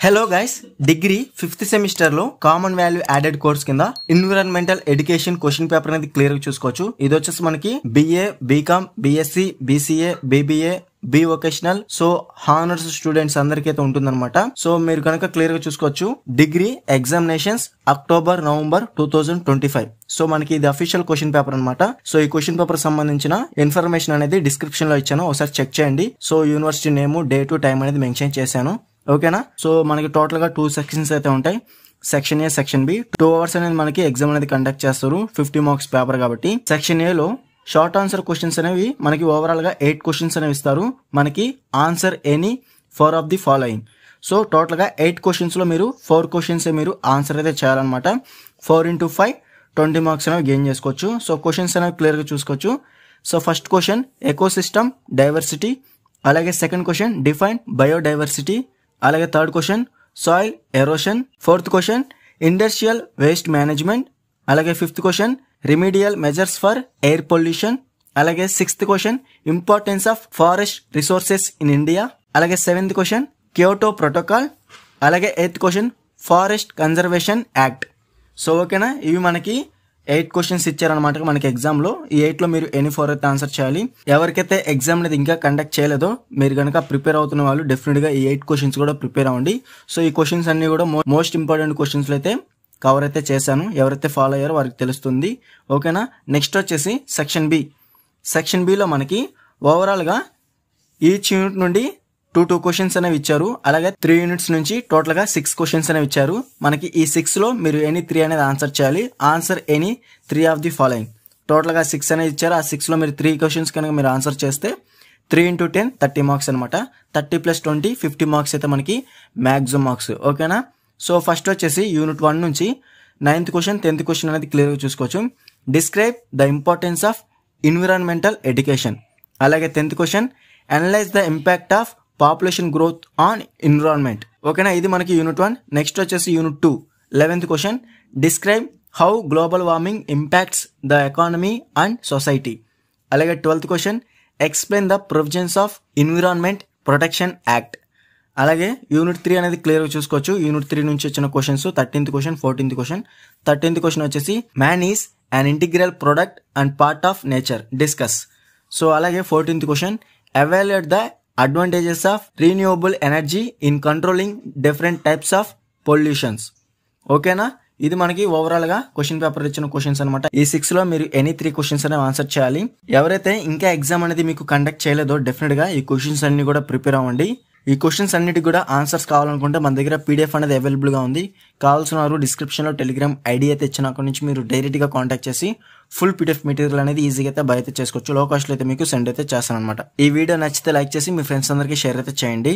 Hello guys, degree 5th semester లో common value added course కింద environmental education question paper అనేది clear గా చూసుకోవచ్చు. ఇది వచ్చేసి మనకి BA, BCom, BSc, BCA, BBA, B vocational, so honours students అందరికీ అయితే ఉంటుందన్నమాట. సో మీరు కనుక క్లియర్ గా చూసుకోవచ్చు. Degree examinations October November 2025. So మనకి ఇది అఫీషియల్ క్వశ్చన్ పేపర్ అనమాట. సో ఈ క్వశ్చన్ పేపర్ సంబంధించిన ఇన్ఫర్మేషన్ అనేది డిస్క్రిప్షన్ లో ఇచ్చాను, ఒకసారి చెక్ చేయండి. So university name, date, time అనేది మెన్షన్ చేశాను. ఓకేనా. సో మనకి టోటల్ గా 2 సెక్షన్స్ అయితే ఉంటాయి. Section A, section B. 2 hours అనేది మనకి ఎగ్జామ్ అనేది కండక్ట్ చేస్తారు. 50 మార్క్స్ పేపర్ కాబట్టి. సెక్షన్ ఏ లో షార్ట్ ఆన్సర్ క్వశ్చన్స్ అనేవి మనకి ఓవరాల్ గా 8 క్వశ్చన్స్ అనేవి ఇస్తారు. మనకి answer any 4 of the following. So total గా 8 క్వశ్చన్స్ లో మీరు 4 క్వశ్చన్స్ మీరు ఆన్సర్ అయితే చేయాలన్నమాట. 4 into 5 20 మార్క్స్ అనేవి గెయిన్ చేసుకోవచ్చు. సో క్వశ్చన్స్ అనేవి క్లియర్ గా చూసుకోవచ్చు. So first question ecosystem diversity, అలాగే సెకండ్ క్వశ్చన్ డిఫైన్ బయోడైవర్సిటీ, అలాగే third question soil erosion, fourth question industrial waste management, అలాగే fifth question remedial measures for air pollution, అలాగే sixth question importance of forest resources in India, అలాగే seventh question Kyoto protocol, అలాగే eighth question forest conservation act. So ఓకేనా, ఇవి మనకి 8 questions ఇచ్చారనమాట మనకి exam లో. ఈ 8 లో మీరు ఎనీ 4 అయితే ఆన్సర్ చేయాలి. ఎవరికైతే ఎగ్జామ్ అనేది ఇంకా కండక్ట్ చేయలేదో మీరు కనుక ప్రిపేర్ అవుతున్న వాళ్ళు డెఫినెట్ గా ఈ 8 క్వశ్చన్స్ కూడా ప్రిపేర్ అవ్వండి. సో ఈ క్వశ్చన్స్ అన్ని కూడా మోస్ట్ ఇంపార్టెంట్ క్వశ్చన్స్ అయితే కవర్ అయితే చేశాను. ఎవరైతే ఫాలో అయ్యారో వారికి తెలుస్తుంది. ఓకేనా. నెక్స్ట్ వచ్చేసి సెక్షన్ బి. సెక్షన్ బిలో మనకి ఓవరాల్ గా ఈచ్ యూనిట్ నుండి 2 క్వశ్చన్స్ అనేవి ఇచ్చారు. అలాగే 3 యూనిట్స్ నుంచి టోటల్ గా 6 క్వశ్చన్స్ అనేవి ఇచ్చారు. మనకి ఈ 6 లో మీరు ఎనీ 3 అనేది ఆన్సర్ చేయాలి. Answer any 3 of the following. Total గా 6 అనేది ఇచ్చారు. ఆ 6 లో మీరు 3 క్వశ్చన్స్ కనుక మీరు ఆన్సర్ చేస్తే 3 into 10 30 మార్క్స్ అనమాట. 30 + 20 50 మార్క్స్ అయితే మనకి మ్యాక్సిమం మార్క్స్. ఓకేనా. సో ఫస్ట్ వచ్చేసి యూనిట్ 1 నుంచి 9th క్వశ్చన్ 10th క్వశ్చన్ అనేది క్లియర్ గా చూసుకోవచ్చు. Describe the importance of environmental education, అలాగే 10th question analyse the impact of population growth on environment. ఓకేనా, ఇది మనకి యూనిట్ 1. నెక్స్ట్ వచ్చేసి unit 2 11th question describe how global warming impacts the economy and society, అలాగే 12th question explain the provisions of environment protection act. అలాగే unit 3 అనేది clear గా చూసుకోవచ్చు. Unit 3 నుంచి వచ్చిన questions 13th question 14th question. 13th question వచ్చేసి man is an integral product and part of nature, discuss. So అలాగే 14th question evaluate the advantages of renewable energy in controlling different types of pollutions. ఓకేనా, ఇది మనకి overall గా question paper ఇచ్చిన questions అనమాట. ఈ 6 లో మీరు ఎనీ 3 క్వశ్చన్స్ అనేవి ఆన్సర్ చేయాలి. ఎవరైతే ఇంకా ఎగ్జామ్ అనేది మీకు కండక్ట్ చేయలేదో డెఫినెట్ గా ఈ క్వశ్చన్స్ అన్ని కూడా ప్రిపేర్ అవ్వండి. ఈ క్వశ్చన్స్ అన్నిటికి కూడా ఆన్సర్స్ కావాలనుకుంటే మన దగ్గర పీడిఎఫ్ అనేది అవైలబుల్ గా ఉంది. కావాల్సిన వారు డిస్క్రిప్షన్ లో టెలిగ్రామ్ ఐడి అయితే ఇచ్చిన అక్కడ నుంచి మీరు డైరెక్ట్ గా కాంటాక్ట్ చేసి ఫుల్ పీడిఎఫ్ మెటీరియల్ అనేది ఈజీగా అయితే బై అయితే చేసుకోవచ్చు. లో కాస్ట్ లో అయితే మీకు సెండ్ అయితే చేస్తాను అనమాట. ఈ వీడియో నచ్చితే లైక్ చేసి మీ ఫ్రెండ్స్ అందరికీ షేర్ అయితే చేయండి.